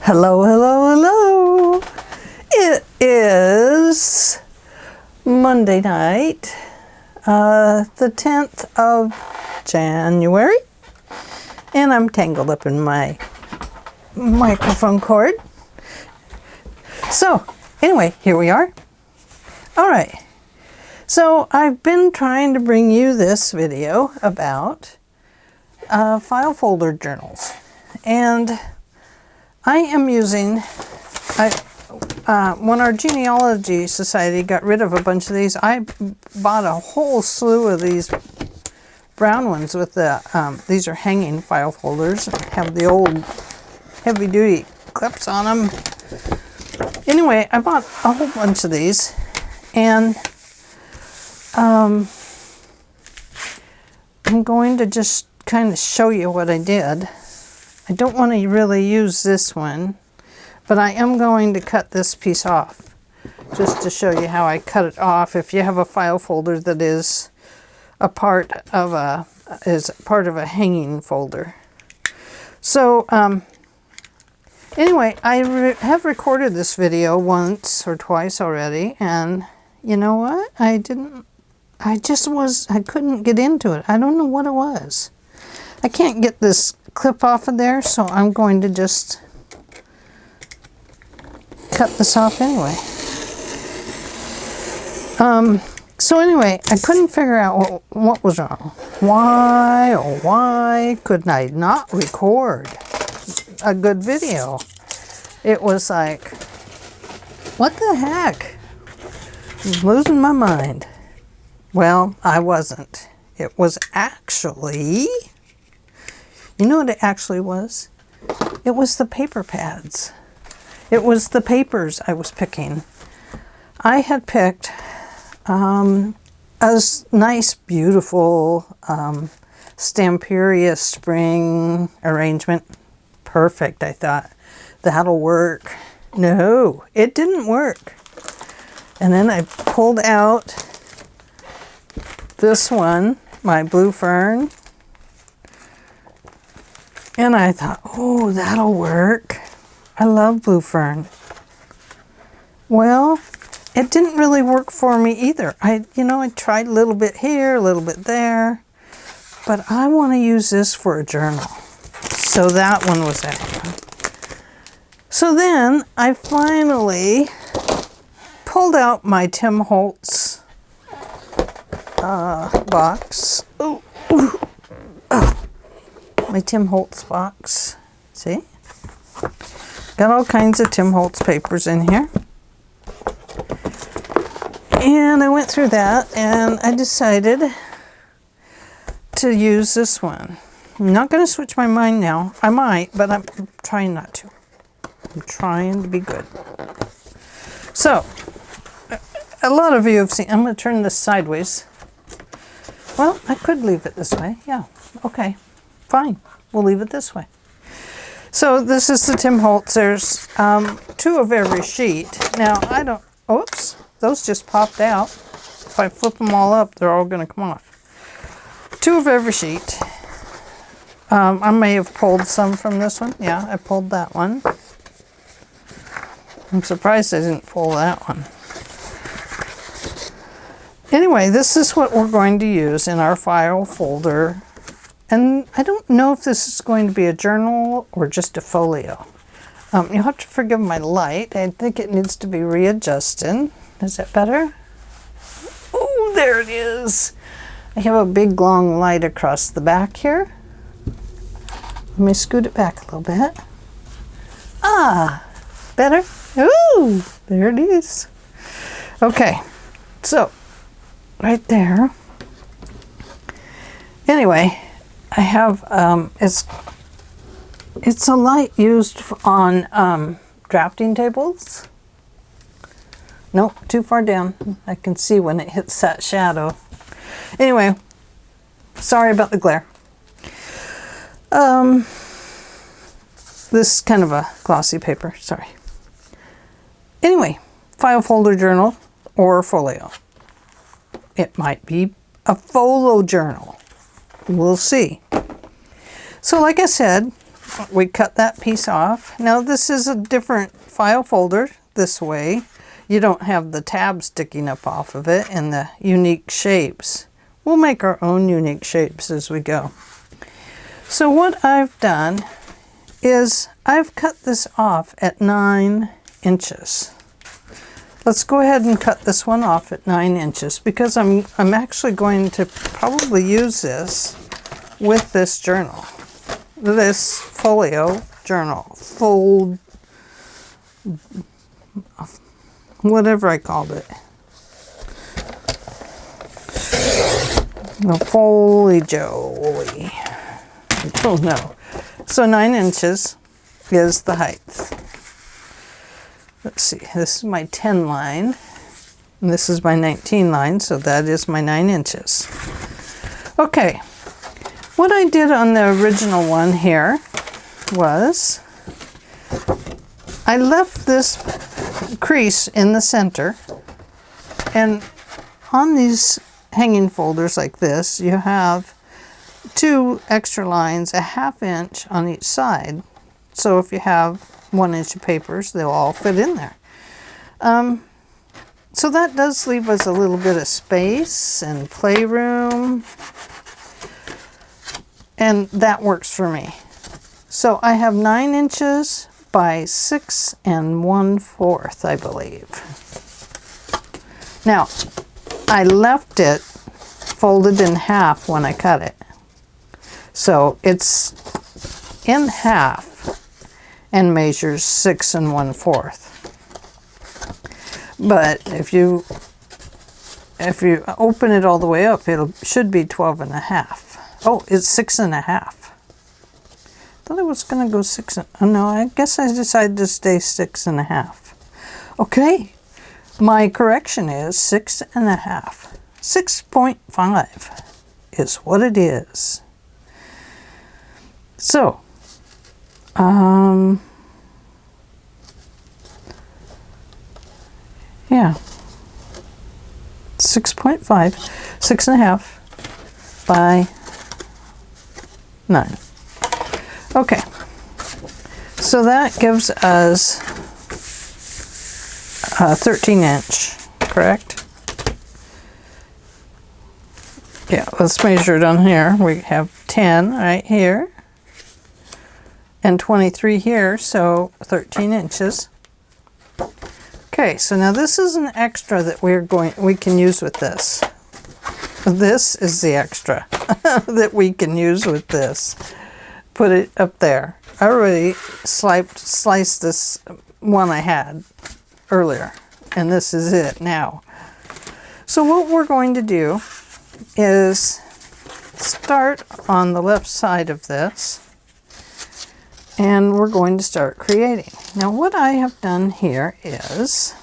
Hello, hello, hello. It is Monday night, the 10th of January, and I'm tangled up in my microphone cord. So, anyway, here we are. All right. So, I've been trying to bring you this video about file folder journals, and I am using, when our genealogy society got rid of a bunch of these, I bought a whole slew of these brown ones with the, these are hanging file folders, have the old heavy duty clips on them. Anyway, I bought a whole bunch of these, and I'm going to just kind of show you what I did. I don't want to really use this one, but I am going to cut this piece off just to show you how I cut it off if you have a file folder that is a part of a hanging folder. So anyway, I have recorded this video once or twice already, and you know what? I couldn't get into it. I don't know what it was. I can't get this clip off of there, so I'm going to just cut this off anyway. So anyway, I couldn't figure out what was wrong. Why, oh why could I not record a good video? It was like, what the heck? I'm losing my mind. Well, I wasn't. It was actually, you know what it actually was? It was the paper pads. It was the papers I was picking. I had picked a nice, beautiful Stamperia spring arrangement. Perfect, I thought. That'll work. No, it didn't work. And then I pulled out this one, my blue fern. And I thought, oh, that'll work. I love blue fern. Well, it didn't really work for me either. I tried a little bit here, a little bit there, but I want to use this for a journal. So that one was that one. So then I finally pulled out my Tim Holtz box. Ooh, ooh, oh. My Tim Holtz box. See? Got all kinds of Tim Holtz papers in here. And I went through that and I decided to use this one. I'm not going to switch my mind now. I might, but I'm trying not to. I'm trying to be good. So, a lot of you have seen, I'm going to turn this sideways. Well, I could leave it this way. Yeah, okay. Fine, we'll leave it this way. So this is the Tim Holtz. There's two of every sheet. Now oops, those just popped out. If I flip them all up, they're all going to come off. Two of every sheet. I may have pulled some from this one. Yeah, I pulled that one. I'm surprised I didn't pull that one. Anyway, this is what we're going to use in our file folder. And I don't know if this is going to be a journal or just a folio. You'll have to forgive my light. I think it needs to be readjusted. Is that better? Oh, there it is. I have a big long light across the back here. Let me scoot it back a little bit. Ah, better? Ooh, there it is. Okay, so right there. Anyway, I have, it's a light used on drafting tables. Nope, too far down. I can see when it hits that shadow. Anyway, sorry about the glare. This is kind of a glossy paper, sorry. Anyway, file folder journal or folio. It might be a folio journal. We'll see. So like I said, we cut that piece off. Now this is a different file folder this way. You don't have the tab sticking up off of it and the unique shapes. We'll make our own unique shapes as we go. So what I've done is I've cut this off at 9 inches. Let's go ahead and cut this one off at 9 inches because I'm actually going to probably use this with this journal. This folio journal, fold, whatever I called it. The folio. I don't know. So 9 inches is the height. Let's see, this is my 10 line, and this is my 19 line, so that is my 9 inches. Okay, what I did on the original one here was I left this crease in the center, and on these hanging folders like this, you have 2 extra lines, a 1/2 inch on each side. So if you have 1 inch of papers, they'll all fit in there. So that does leave us a little bit of space and playroom, and that works for me. So I have 9 inches by 6 1/4, I believe. Now, I left it folded in half when I cut it. So it's in half and measures 6 1/4. But if you open it all the way up, should be 12 1/2. Oh, it's 6 1/2. Thought I was going to go 6. Oh no, I guess I decided to stay 6 1/2. Okay, my correction is 6 1/2. 6.5 is what it is. So, yeah, 6.5, 6 1/2 by 9. Okay, so that gives us a 13 inch, correct? Yeah, let's measure it on here. We have 10 right here and 23 here, so 13 inches. Okay, so now this is an extra that we can use with this. This is the extra that we can use with this. Put it up there. I already sliced this one I had earlier, and this is it now. So what we're going to do is start on the left side of this, and we're going to start creating. Now what I have done here is,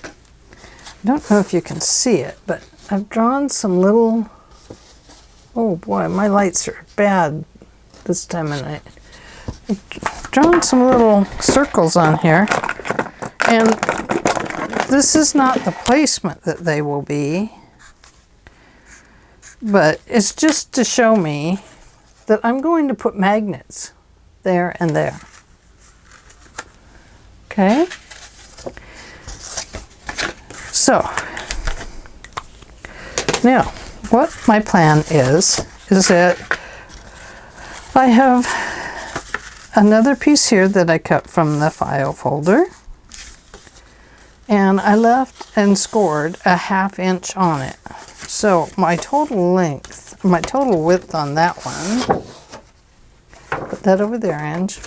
I don't know if you can see it, but I've drawn some little, oh boy, my lights are bad this time of night. I've drawn some little circles on here, and this is not the placement that they will be, but it's just to show me that I'm going to put magnets there and there. Okay? So, now, what my plan is that I have another piece here that I cut from the file folder, and I left and scored a 1/2 inch on it. So my total length, my total width on that one, put that over there, Ange,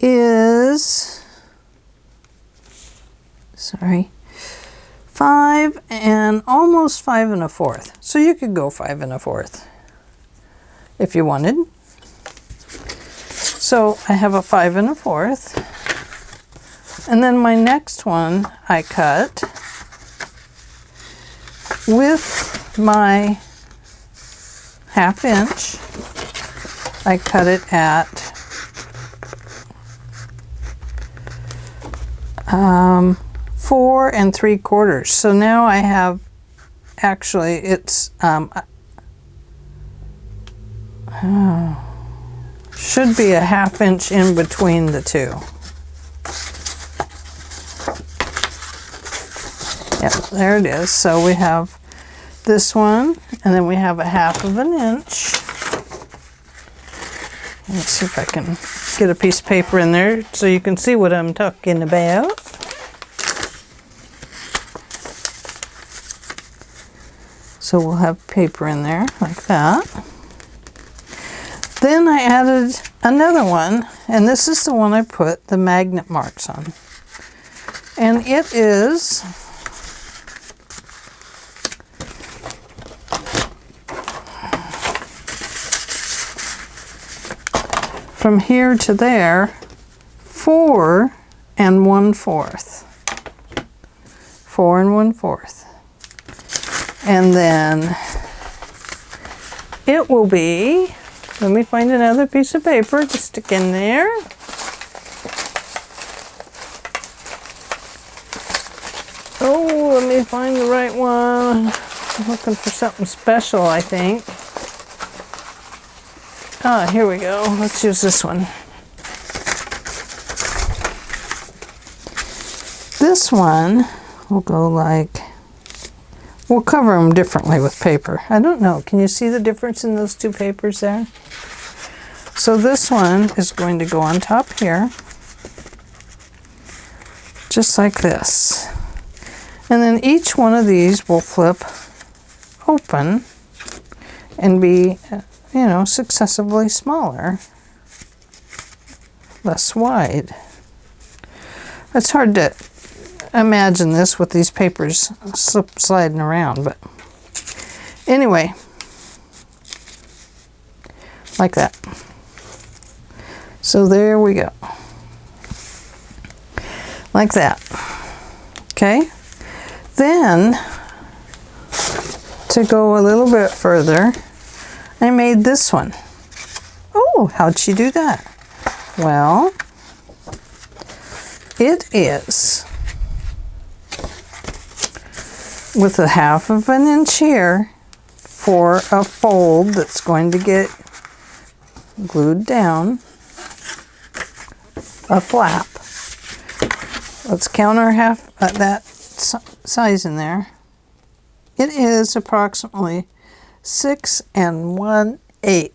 is, sorry, 5 and almost 5 1/4. So you could go 5 1/4 if you wanted. So I have a 5 1/4. And then my next one I cut with my 1/2 inch. I cut it at 4 3/4. So now I have, actually it's Should be a 1/2 inch in between the two. Yep, there it is. So we have this one, and then we have a 1/2 inch. Let's see if I can get a piece of paper in there so you can see what I'm talking about. So we'll have paper in there like that. Then I added another one, and this is the one I put the magnet marks on. And it is from here to there, 4 1/4. 4 1/4. And then it will be, let me find another piece of paper to stick in there. Oh, let me find the right one. I'm looking for something special, I think. Ah, here we go. Let's use this one. This one will go like, we'll cover them differently with paper. I don't know. Can you see the difference in those two papers there? So this one is going to go on top here, just like this. And then each one of these will flip open and be, you know, successively smaller, less wide. It's hard to imagine this with these papers sliding around, but anyway, like that. So there we go, like that. Okay, then to go a little bit further, I made this one. Oh, how'd she do that? Well, it is with a 1/2 inch here for a fold that's going to get glued down, a flap. Let's count our that size in there. It is approximately 6 1/8.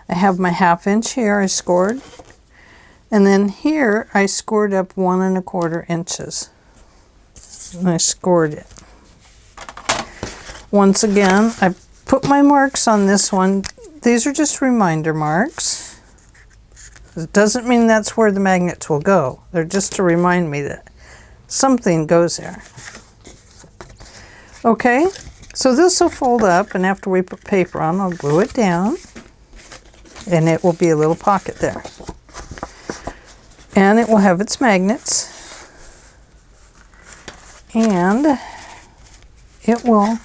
I have my 1/2 inch here I scored, and then here I scored up 1 1/4 inches. And I scored it. Once again, I put my marks on this one. These are just reminder marks. It doesn't mean that's where the magnets will go. They're just to remind me that something goes there. Okay, so this will fold up, and after we put paper on, I'll glue it down, and it will be a little pocket there. And it will have its magnets, and it will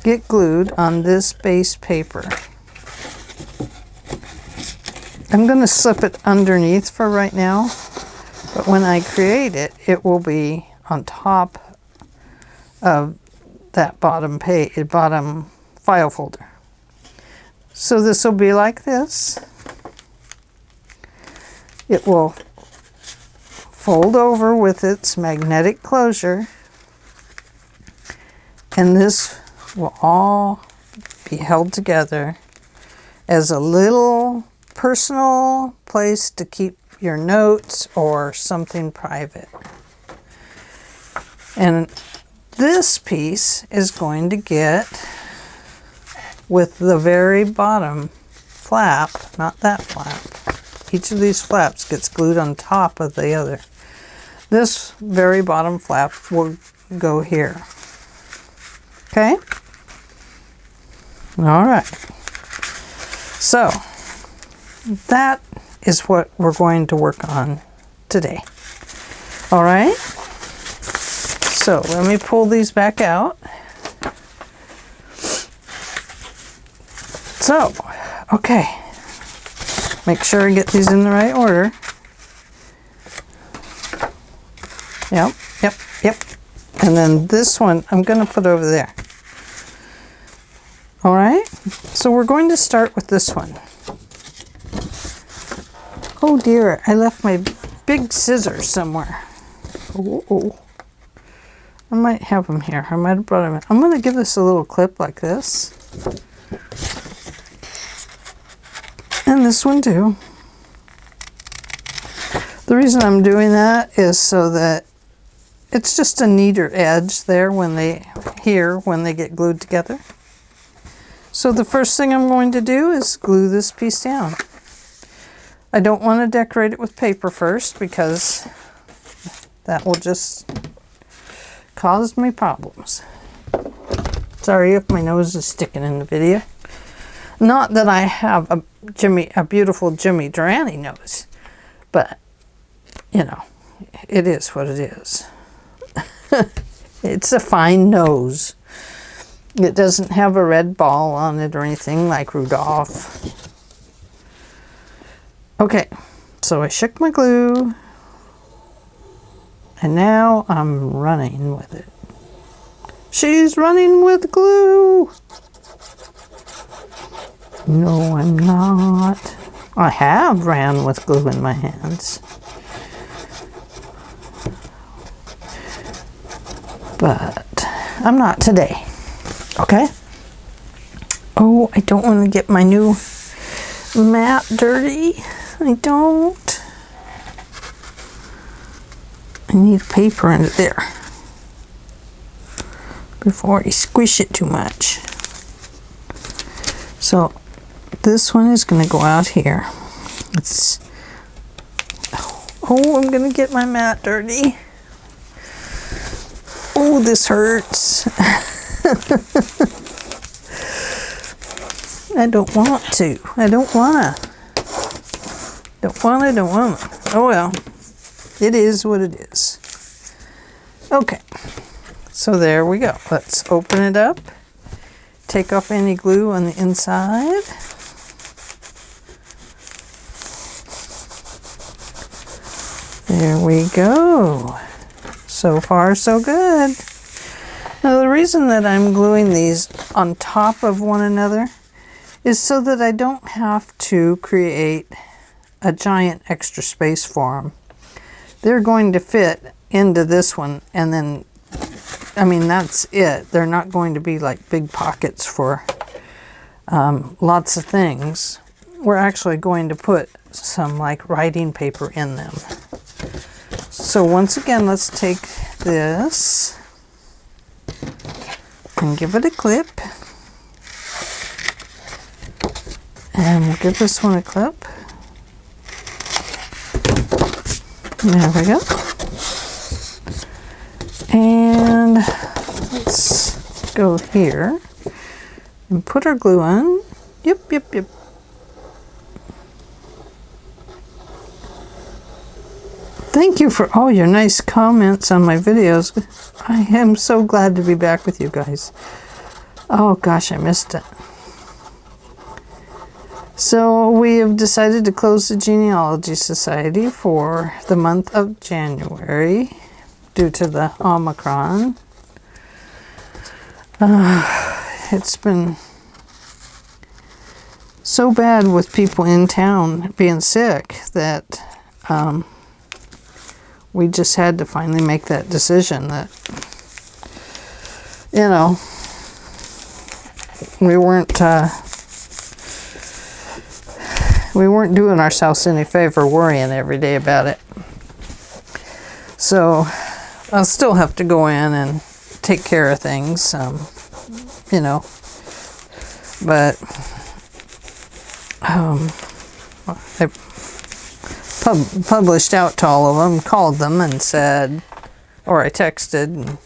get glued on this base paper. I'm going to slip it underneath for right now, but when I create it, it will be on top of that bottom file folder. So this will be like this. It will fold over with its magnetic closure, and this will all be held together as a little personal place to keep your notes or something private. And this piece is going to get with the very bottom flap, not that flap. Each of these flaps gets glued on top of the other. This very bottom flap will go here. Okay? All right. So that is what we're going to work on today. All right? So let me pull these back out. So, okay. Make sure I get these in the right order. Yep, yep, yep. And then this one I'm going to put over there. All right? So we're going to start with this one. Oh dear, I left my big scissors somewhere. Oh. I might have them here. I might have brought them in. I'm going to give this a little clip like this. And this one too. The reason I'm doing that is so that it's just a neater edge there when they get glued together. So the first thing I'm going to do is glue this piece down. I don't want to decorate it with paper first because that will just cause me problems. Sorry if my nose is sticking in the video. Not that I have a beautiful Jimmy Durante nose, but you know, it is what it is. It's a fine nose. It doesn't have a red ball on it or anything like Rudolph. Okay, so I shook my glue, and now I'm running with it. She's running with glue. No, I'm not. I have ran with glue in my hands. But I'm not today. Okay? Oh, I don't want to get my new mat dirty. I don't. I need paper in it there before I squish it too much. So this one is going to go out here. Oh, I'm going to get my mat dirty. Oh, this hurts. I don't want to. I don't wanna. Don't wanna. Oh well. It is what it is. Okay. So there we go. Let's open it up. Take off any glue on the inside. There we go. So far, so good. Now, the reason that I'm gluing these on top of one another is so that I don't have to create a giant extra space for them. They're going to fit into this one, and then, I mean, that's it. They're not going to be like big pockets for lots of things. We're actually going to put some like writing paper in them. So once again, let's take this and give it a clip. And we'll give this one a clip. There we go. And let's go here and put our glue on. Yep. Thank you for all your nice comments on my videos. I am so glad to be back with you guys. Oh gosh, I missed it. So we have decided to close the Genealogy Society for the month of January due to the Omicron. It's been so bad with people in town being sick that we just had to finally make that decision that, you know, we weren't doing ourselves any favor worrying every day about it. So I'll still have to go in and take care of things, you know, but I published out to all of them, called them and said, or I texted and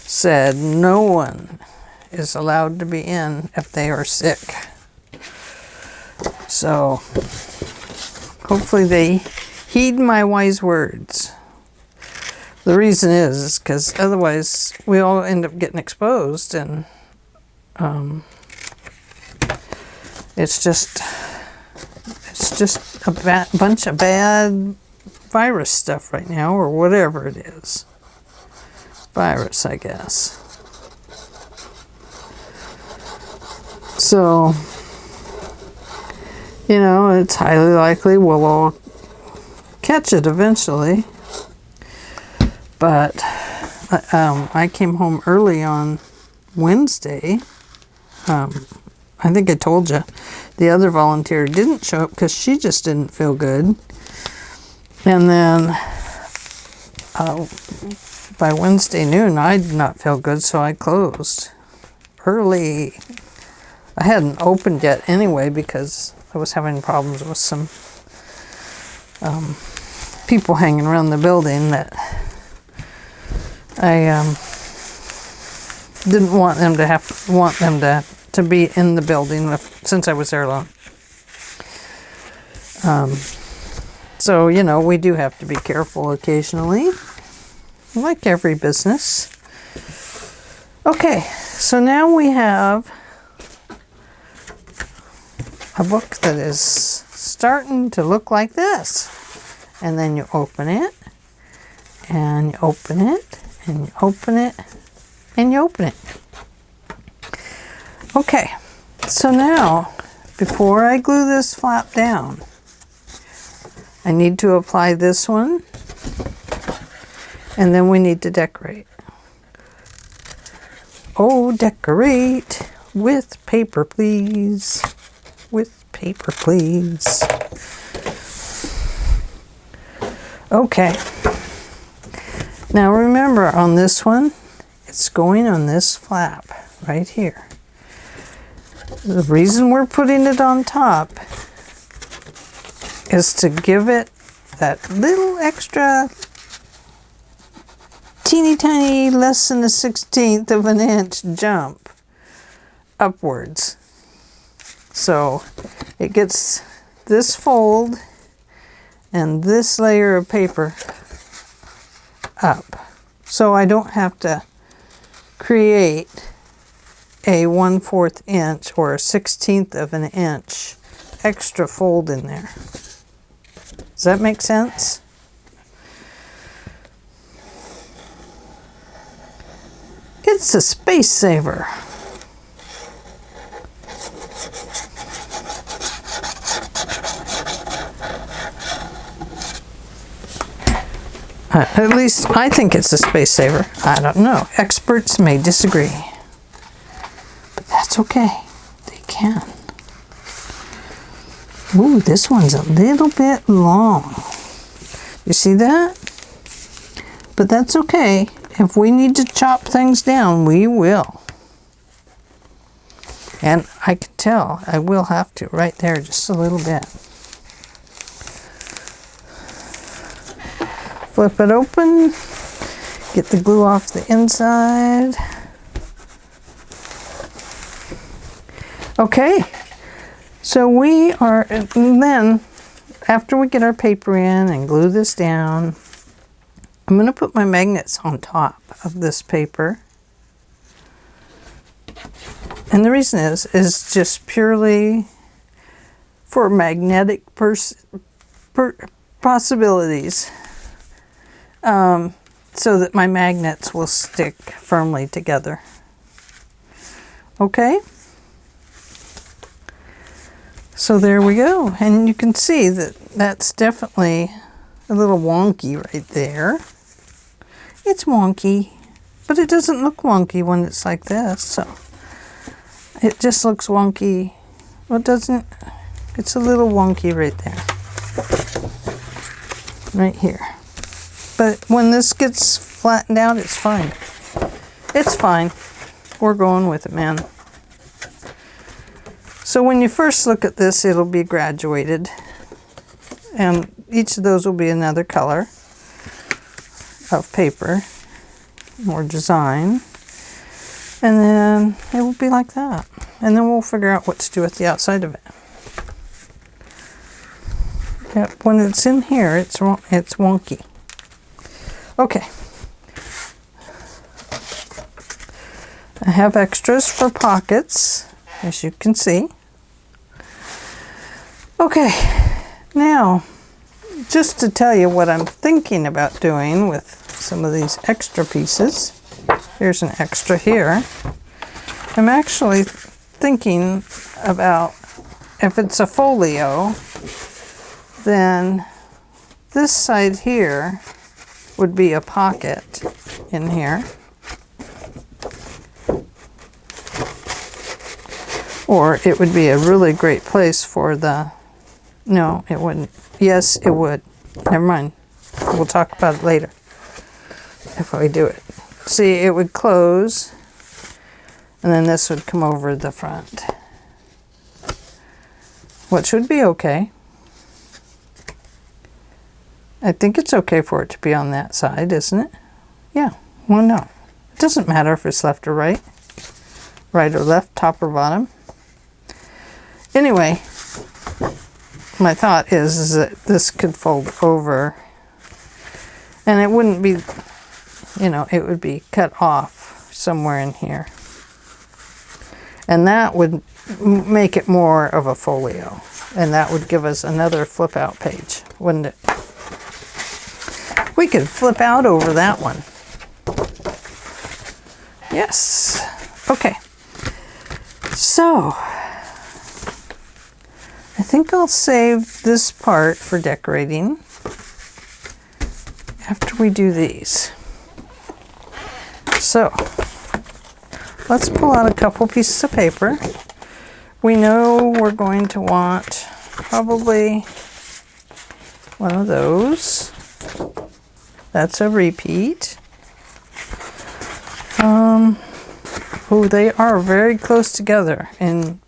said, no one is allowed to be in if they are sick. So hopefully they heed my wise words. The reason is because otherwise we all end up getting exposed, and it's just a bunch of bad virus stuff right now, or whatever it is. Virus, I guess. So, you know, it's highly likely we'll all catch it eventually. But I came home early on Wednesday. I think I told you the other volunteer didn't show up because she just didn't feel good. And then by Wednesday noon, I did not feel good, so I closed early. I hadn't opened yet anyway because I was having problems with some people hanging around the building that I didn't want them to be in the building since I was there alone. So, you know, we do have to be careful occasionally, like every business. Okay, so now we have a book that is starting to look like this. And then you open it, and you open it, and you open it, and you open it. Okay, so now, before I glue this flap down, I need to apply this one, and then we need to decorate. Oh, decorate with paper, please. With paper, please. Okay. Now remember, on this one, it's going on this flap right here. The reason we're putting it on top is to give it that little extra teeny tiny, less than a 1/16 of an inch jump upwards. So it gets this fold and this layer of paper up. So I don't have to create a 1/4 inch or a 1/16 of an inch extra fold in there. Does that make sense? It's a space saver. At least I think it's a space saver. I don't know. Experts may disagree. But that's okay. They can. Ooh, this one's a little bit long. You see that? But that's okay. If we need to chop things down, we will. And I can tell I will have to right there just a little bit. Flip it open, get the glue off the inside. Okay, so we are, and then after we get our paper in and glue this down, I'm going to put my magnets on top of this paper. And the reason is just purely for magnetic possibilities. So that my magnets will stick firmly together. Okay? So there we go. And you can see that that's definitely a little wonky right there. It's wonky, but it doesn't look wonky when it's like this. So it just looks wonky. Well, it doesn't. It's a little wonky right there. Right here. But when this gets flattened out, it's fine. It's fine. We're going with it, man. So when you first look at this, it'll be graduated. And each of those will be another color of paper or design. And then it will be like that. And then we'll figure out what to do with the outside of it. Yep, when it's in here, it's wonky. Okay. I have extras for pockets, as you can see. Okay, now, just to tell you what I'm thinking about doing with some of these extra pieces. Here's an extra here. I'm actually thinking about, if it's a folio, then this side here would be a pocket in here. Or it would be a really great place for the, no, it wouldn't. Yes, it would. Never mind. We'll talk about it later if I do it. See, it would close, and then this would come over the front, which would be okay. I think it's okay for it to be on that side, isn't it? Yeah, well, no. It doesn't matter if it's left or right or left, top or bottom. Anyway, my thought is that this could fold over, and it wouldn't be, you know, it would be cut off somewhere in here. And that would make it more of a folio. And that would give us another flip out page, wouldn't it? We could flip out over that one. Yes. Okay. So, I think I'll save this part for decorating after we do these. So, let's pull out a couple pieces of paper. We know we're going to want probably one of those. That's a repeat. Oh, they are very close together in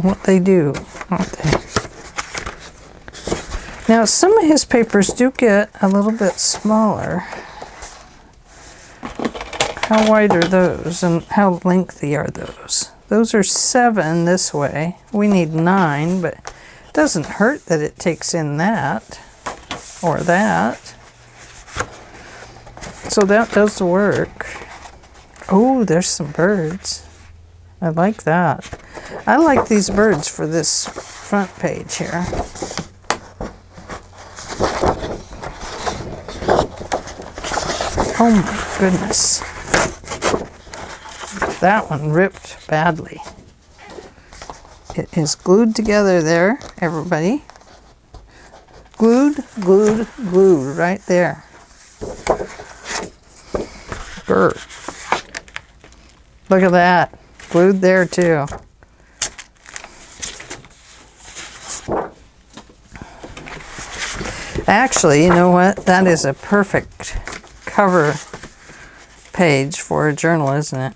what they do, aren't they? Now, some of his papers do get a little bit smaller. How wide are those, and how lengthy are those? Those are 7 this way. We need 9, but it doesn't hurt that it takes in that or that. So that does the work. Oh, there's some birds. I like that. I like these birds for this front page here. Oh my goodness. That one ripped badly. It is glued together there, everybody. Glued, glued, glued right there. Bird. Look at that. Glued there too. Actually, you know what? That is a perfect cover page for a journal, isn't it?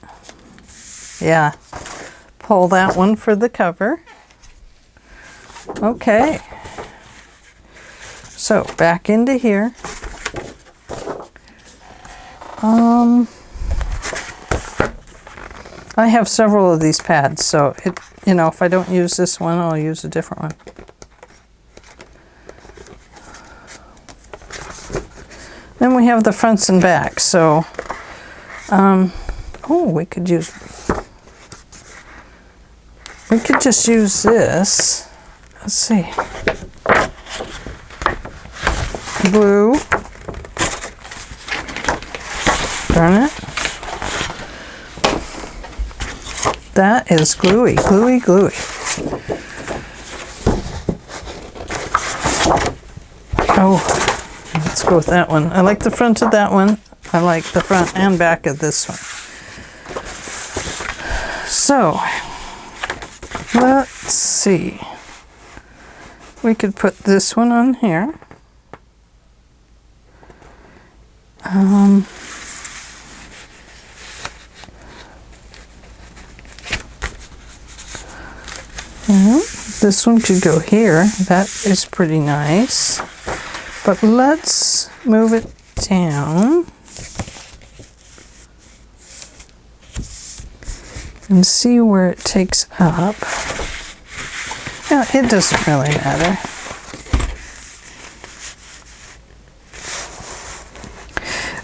Yeah. Pull that one for the cover. Okay. So, back into here. I have several of these pads, so it, you know, if I don't use this one, I'll use a different one. Then we have the fronts and backs, so oh, we could just use this. Let's see. Blue. Darn it. That is gluey, gluey, gluey. Oh, let's go with that one. I like the front of that one. I like the front and back of this one. So, let's see. We could put this one on here. This one could go here. That is pretty nice. But let's move it down and see where it takes up. Yeah, it doesn't really matter.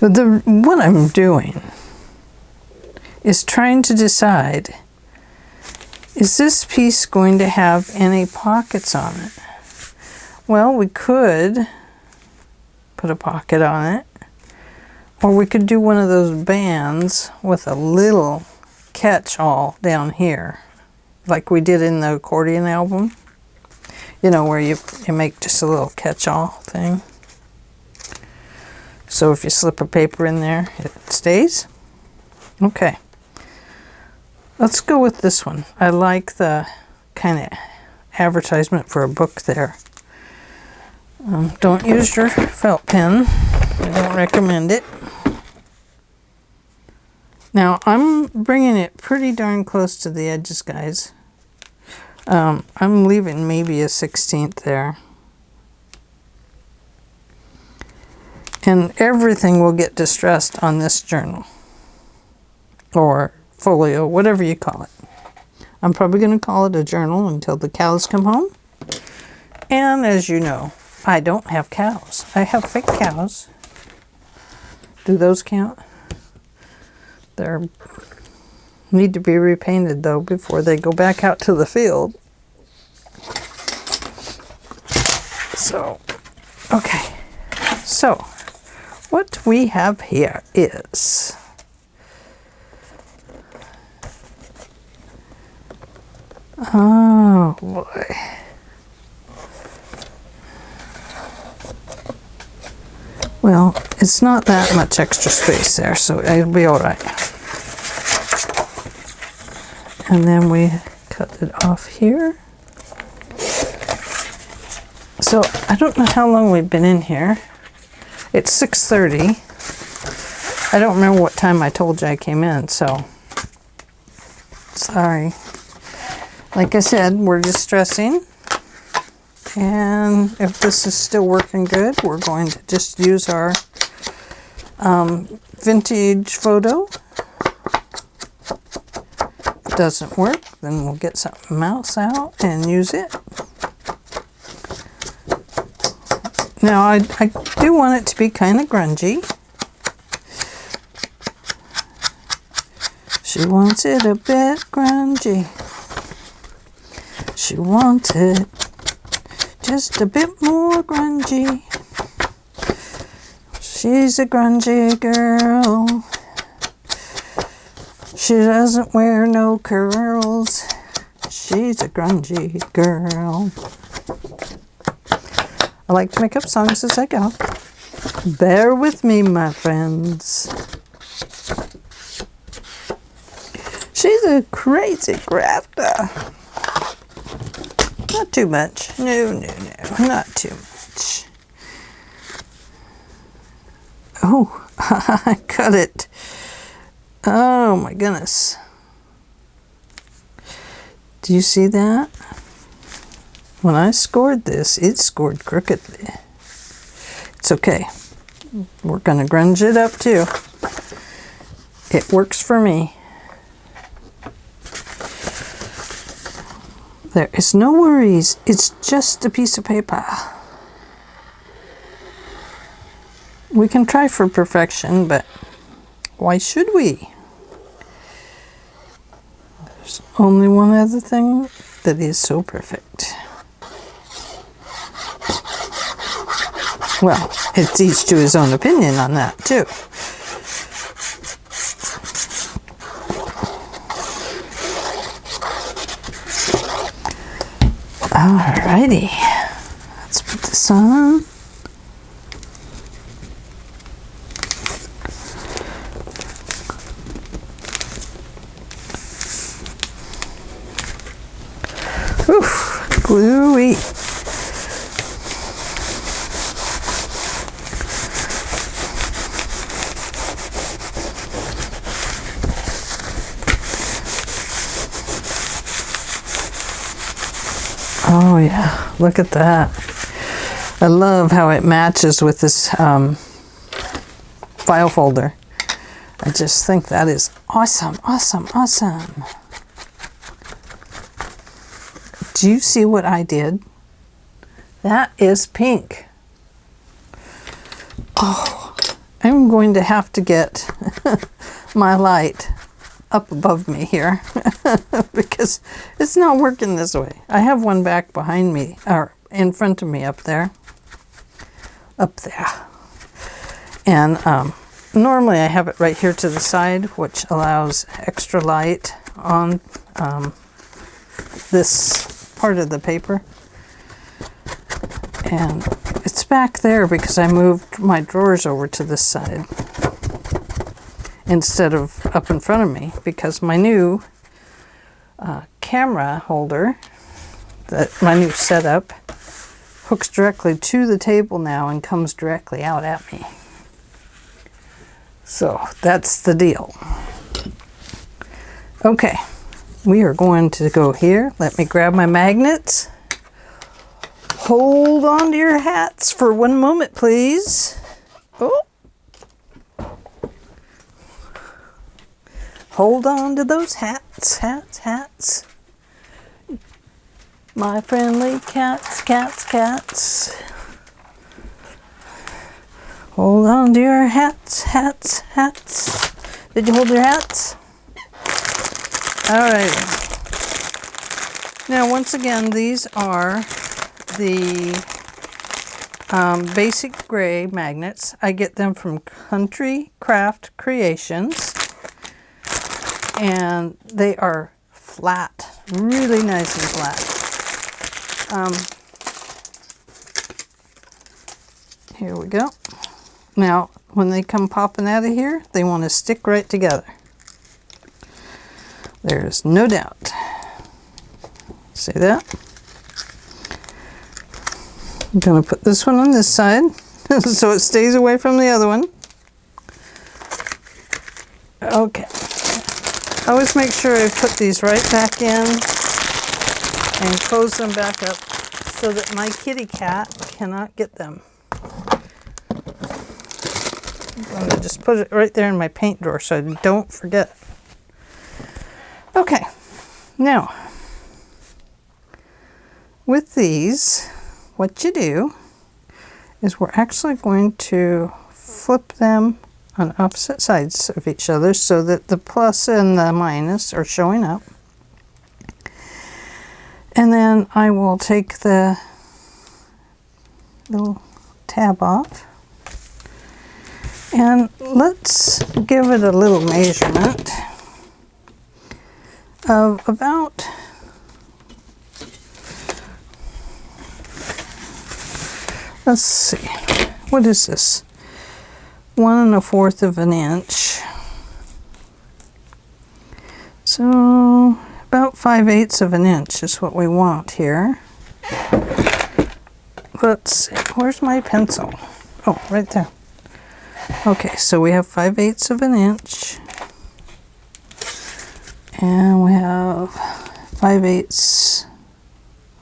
What I'm doing is trying to decide, is this piece going to have any pockets on it? Well, we could put a pocket on it, or we could do one of those bands with a little catch-all down here. like we did in the accordion album. You know, where you make just a little catch-all thing. So if you slip a paper in there, it stays. Okay. Let's go with this one. I like the kind of advertisement for a book there. Don't use your felt pen. I don't recommend it. Now, I'm bringing it pretty darn close to the edges, guys. I'm leaving maybe a 1/16 there. And everything will get distressed on this journal. Or folio, whatever you call it. I'm probably going to call it a journal until the cows come home. And as you know, I don't have cows. I have fake cows. Do those count? They need to be repainted though before they go back out to the field. So, okay. So, what we have here is oh boy. Well, it's not that much extra space there, so it'll be all right. And then we cut it off here. So I don't know how long we've been in here. It's 6:30. I don't remember what time I told you I came in, so sorry. Like I said, we're distressing. And if this is still working good, we're going to just use our vintage photo. If it doesn't work, then we'll get something else out and use it. Now, I do want it to be kind of grungy. She wants it a bit grungy. She wants it just a bit more grungy. She's a grungy girl. She doesn't wear no curls. She's a grungy girl. I like to make up songs as I go. Bear with me, my friends. She's a crazy grafter. Not too much. No, not too much. Oh, I cut it. Oh my goodness. Do you see that? When I scored this, it scored crookedly. It's okay. We're going to grunge it up too. It works for me. There is no worries. It's just a piece of paper. We can try for perfection, but why should we? There's only one other thing that is so perfect. Well, it's each to his own opinion on that, too. Alrighty. Let's put this on. Oof, gluey. Oh yeah, look at that. I love how it matches with this file folder. I just think that is awesome, awesome, awesome. Do you see what I did? That is pink. Oh, I'm going to have to get my light up above me here because it's not working this way. I have one back behind me or in front of me up there. And normally I have it right here to the side, which allows extra light on this part of the paper. And it's back there because I moved my drawers over to this side instead of up in front of me, because my new camera holder, my new setup, hooks directly to the table now and comes directly out at me. So that's the deal. Okay, we are going to go here. Let me grab my magnets. Hold on to your hats for one moment, please. Oh. Hold on to those hats, hats, hats. My friendly cats, cats, cats. Hold on to your hats, hats, hats. Did you hold your hats? All right. Now, once again, these are the basic gray magnets. I get them from Country Craft Creations. And they are flat, really nice and flat. Here we go. Now, when they come popping out of here, they want to stick right together. There's no doubt. See that? I'm going to put this one on this side so it stays away from the other one. Okay. I always make sure I put these right back in and close them back up so that my kitty cat cannot get them. I'm going to just put it right there in my paint drawer so I don't forget. Okay, now with these, what you do is we're actually going to flip them on opposite sides of each other so that the plus and the minus are showing up. And then I will take the little tab off. And let's give it a little measurement of about let's see, what is this? 1 1/4 of an inch. So about 5/8 of an inch is what we want here. Let's see, where's my pencil? Oh, right there. Okay, so we have 5/8 of an inch. And we have 5/8,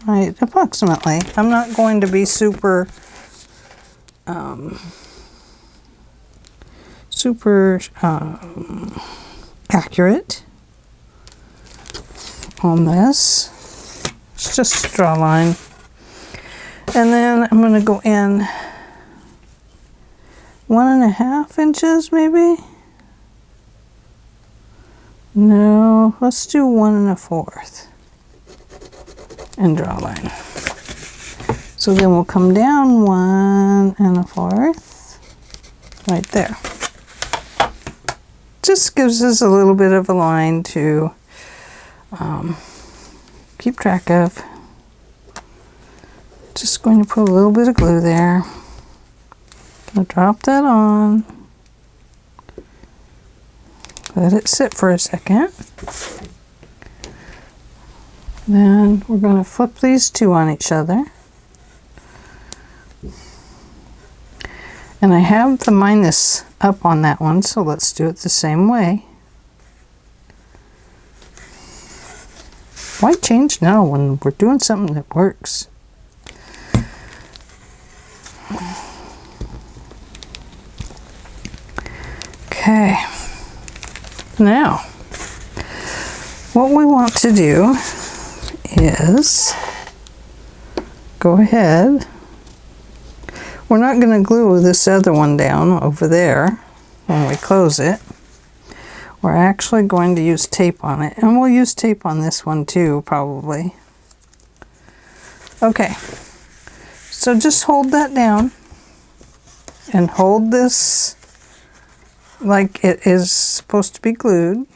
right, approximately. I'm not going to be super accurate on this. It's just a draw line. And then I'm going to go in 1 1/2 inches maybe. No, let's do 1 1/4 and draw a line. So then we'll come down 1 1/4 right there. Just gives us a little bit of a line to keep track of. Just going to put a little bit of glue there. I'll drop that on. Let it sit for a second. Then we're going to flip these two on each other. And I have the minus up on that one, so let's do it the same way. Why change now when we're doing something that works? Okay. Now, what we want to do is go ahead. We're not going to glue this other one down over there when we close it. We're actually going to use tape on it, and we'll use tape on this one too, probably. Okay, so just hold that down and hold this like it is supposed to be glued.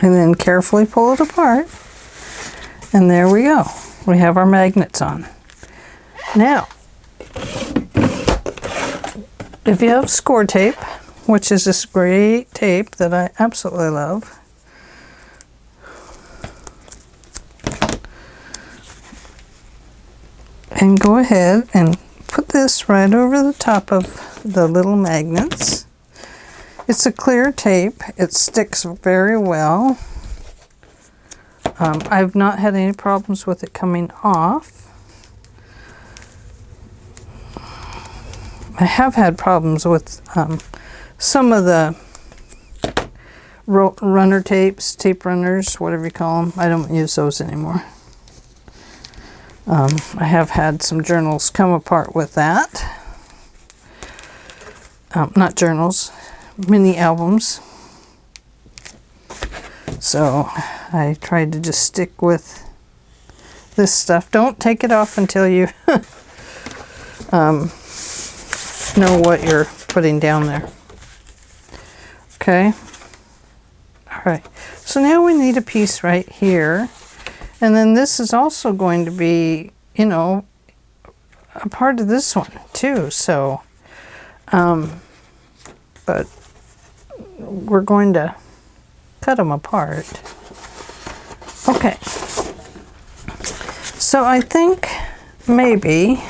and then carefully pull it apart. And there we go. We have our magnets on. Now, if you have score tape, which is this great tape that I absolutely love, and go ahead and put this right over the top of the little magnets. It's a clear tape. It sticks very well. I've not had any problems with it coming off. I have had problems with some of the runner tapes, tape runners, whatever you call them. I don't use those anymore. I have had some journals come apart with that. Not journals, mini albums. So I tried to just stick with this stuff. Don't take it off until you know what you're putting down there. Okay. All right. So now we need a piece right here. And then this is also going to be, you know, a part of this one too. So, but we're going to cut them apart. Okay. So I think maybe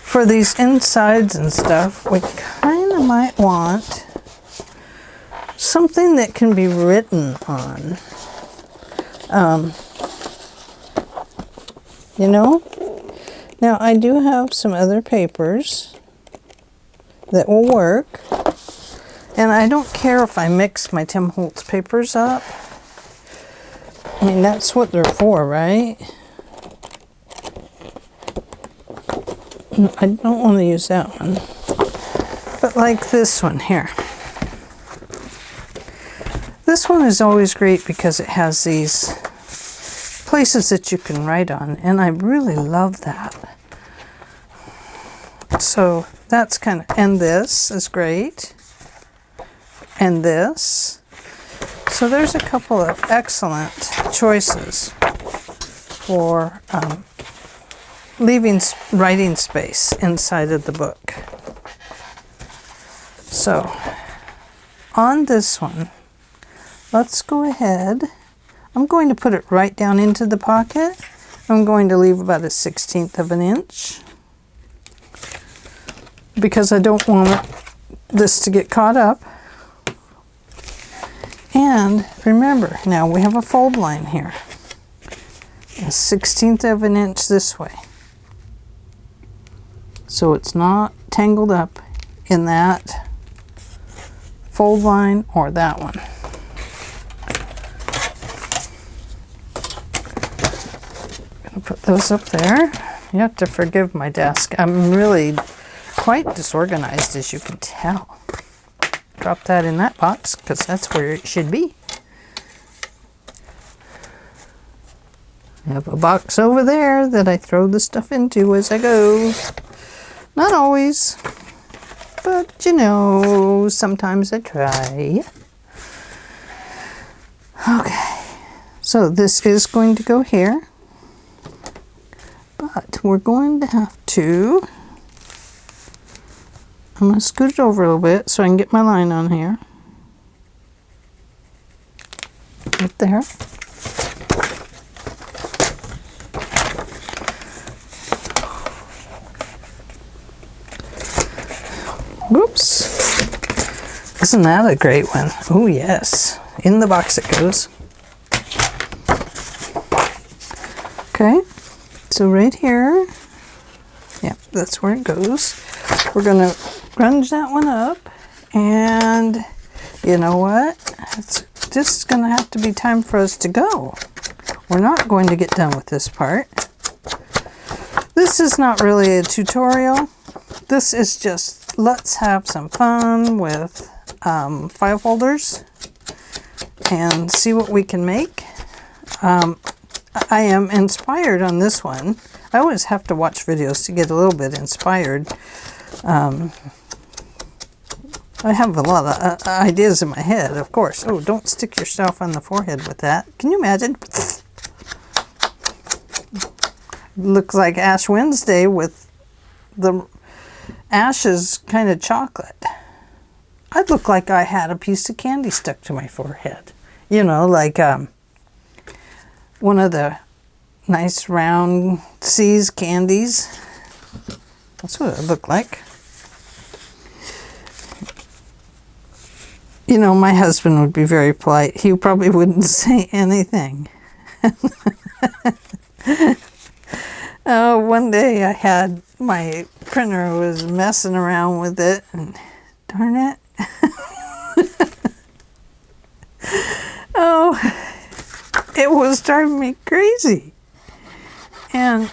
for these insides and stuff, we kind of might want something that can be written on. You know? Now I do have some other papers that will work. And I don't care if I mix my Tim Holtz papers up. I mean, that's what they're for, right? I don't want to use that one. But like this one here. This one is always great because it has these places that you can write on. And I really love that. So that's kind of, and this is great. And this. So there's a couple of excellent choices for leaving writing space inside of the book. So on this one, let's go ahead. I'm going to put it right down into the pocket. I'm going to leave about 1/16 of an inch because I don't want this to get caught up. And remember, now we have a fold line here. 1/16 of an inch this way. So it's not tangled up in that fold line or that one. I'm going to put those up there. You have to forgive my desk. I'm really quite disorganized, as you can tell. Drop that in that box because that's where it should be. I have a box over there that I throw the stuff into as I go. Not always, but you know, sometimes I try. Okay, so this is going to go here, but we're going to have to, I'm going to scoot it over a little bit so I can get my line on here. Right there. Whoops. Isn't that a great one? Oh yes. In the box it goes. Okay. So right here. Yeah, that's where it goes. We're going to grunge that one up. And you know what? It's just going to have to be time for us to go. We're not going to get done with this part. This is not really a tutorial. This is just, let's have some fun with file folders and see what we can make. I am inspired on this one. I always have to watch videos to get a little bit inspired. I have a lot of ideas in my head, of course. Oh, don't stick yourself on the forehead with that. Can you imagine? Looks like Ash Wednesday with the ashes kind of chocolate. I'd look like I had a piece of candy stuck to my forehead. You know, like one of the nice round C's candies. That's what it looked like. You know, my husband would be very polite. He probably wouldn't say anything. Oh, one day I had my printer was messing around with it, and darn it. Oh, it was driving me crazy. And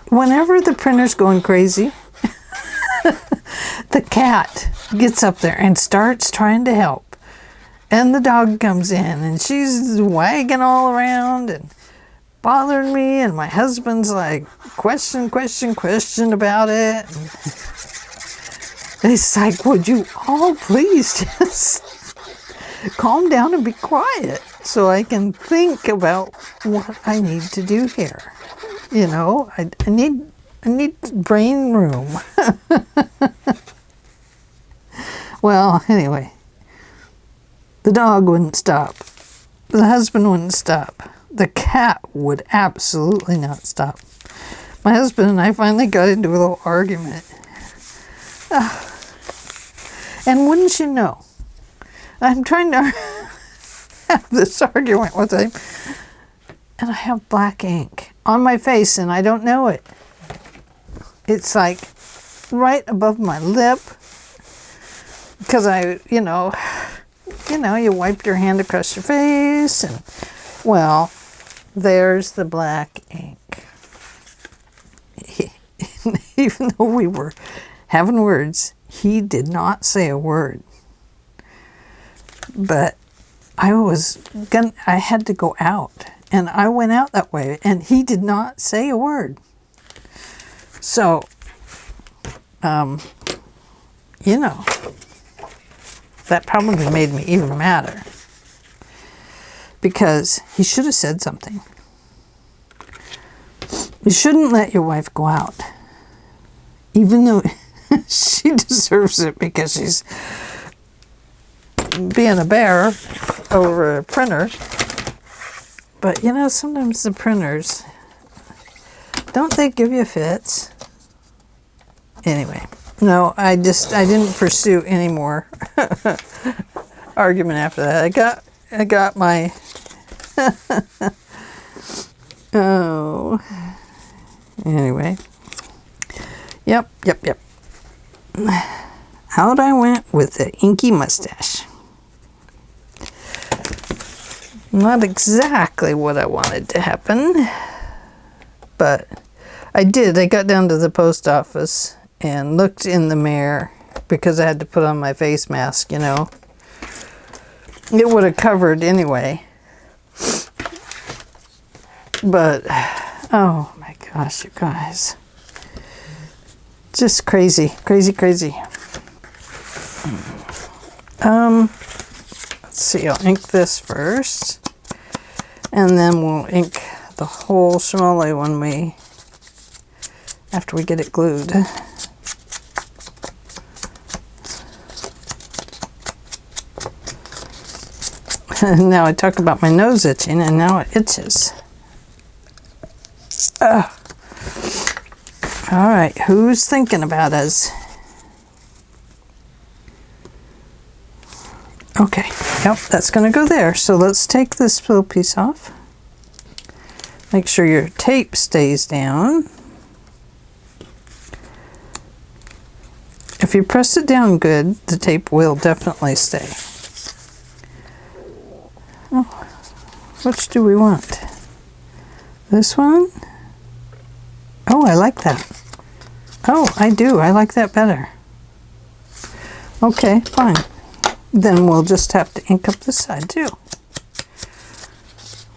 whenever the printer's going crazy, the cat gets up there and starts trying to help. And the dog comes in and she's wagging all around and bothering me. And my husband's like, question about it. And it's like, would you all please just calm down and be quiet so I can think about what I need to do here. You know, I need brain room. Well, anyway, the dog wouldn't stop. The husband wouldn't stop. The cat would absolutely not stop. My husband and I finally got into a little argument. And wouldn't you know, I'm trying to have this argument with him, and I have black ink on my face, and I don't know it. It's like right above my lip, because you wiped your hand across your face, and well, there's the black ink. Even though we were having words, he did not say a word. But I had to go out, and I went out that way, and he did not say a word. So, that probably made me even madder, because he should have said something. You shouldn't let your wife go out, even though she deserves it because she's being a bear over a printer. But sometimes the printers, don't they give you fits? Anyway, no, I didn't pursue any more argument after that. I got my oh, anyway, yep. Out I went with the inky mustache. Not exactly what I wanted to happen, but I did. I got down to the post office and looked in the mirror because I had to put on my face mask, It would have covered anyway. But, oh my gosh, you guys. Just crazy. Let's see, I'll ink this first, and then we'll ink the whole schmoly after we get it glued. Now I talk about my nose itching, and now it itches. All right, who's thinking about us? Okay, yep, that's going to go there. So let's take this little piece off. Make sure your tape stays down. If you press it down good, the tape will definitely stay. Oh, which do we want? This one? Oh, I like that. Oh, I do. I like that better. Okay, fine. Then we'll just have to ink up this side too.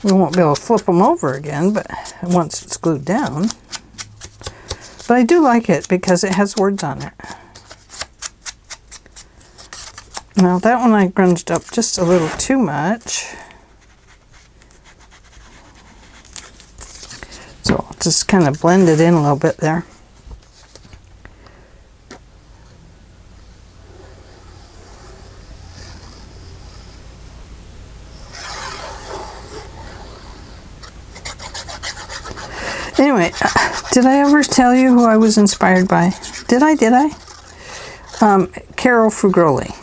We won't be able to flip them over again, but once it's glued down. But I do like it because it has words on it. Now that one I grunged up just a little too much. So I'll just kind of blend it in a little bit there. Anyway, did I ever tell you who I was inspired by? Did I? Caryl Frugoli.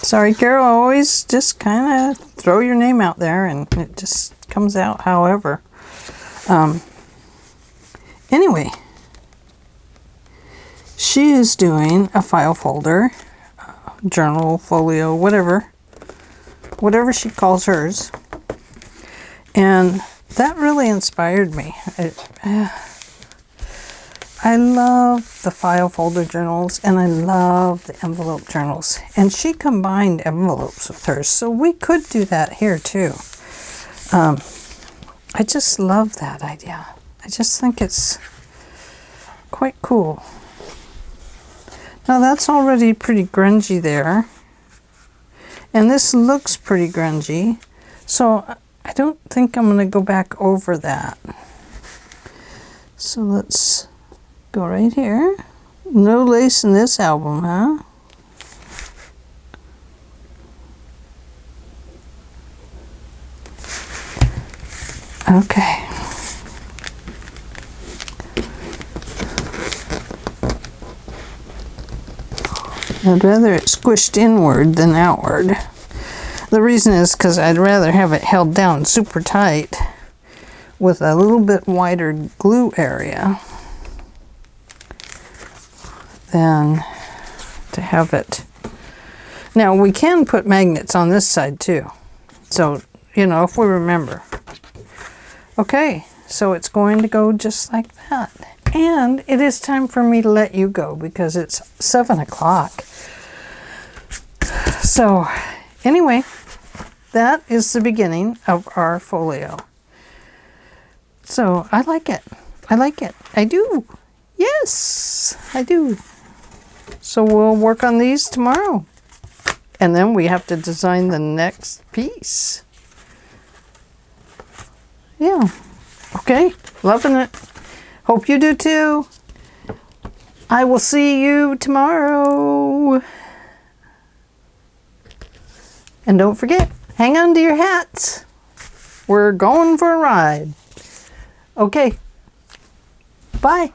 Sorry, Caryl, I always just kind of throw your name out there and it just comes out however. Anyway, she is doing a file folder, journal, folio, whatever she calls hers. And that really inspired me. I love the file folder journals and I love the envelope journals. And she combined envelopes with hers, so we could do that here too. I just love that idea. I just think it's quite cool. Now that's already pretty grungy there. And this looks pretty grungy. So I don't think I'm going to go back over that. So let's go right here. No lace in this album, huh? Okay. I'd rather it squished inward than outward. The reason is because I'd rather have it held down super tight with a little bit wider glue area than to have it. Now we can put magnets on this side too. So, you know, if we remember. Okay, so it's going to go just like that. And it is time for me to let you go because it's 7 o'clock. So anyway, that is the beginning of our folio. So I like it. I like it. I do. Yes, I do. So we'll work on these tomorrow. And then we have to design the next piece. Yeah. Okay. Loving it. Hope you do too. I will see you tomorrow. And don't forget, hang on to your hats. We're going for a ride. Okay. Bye.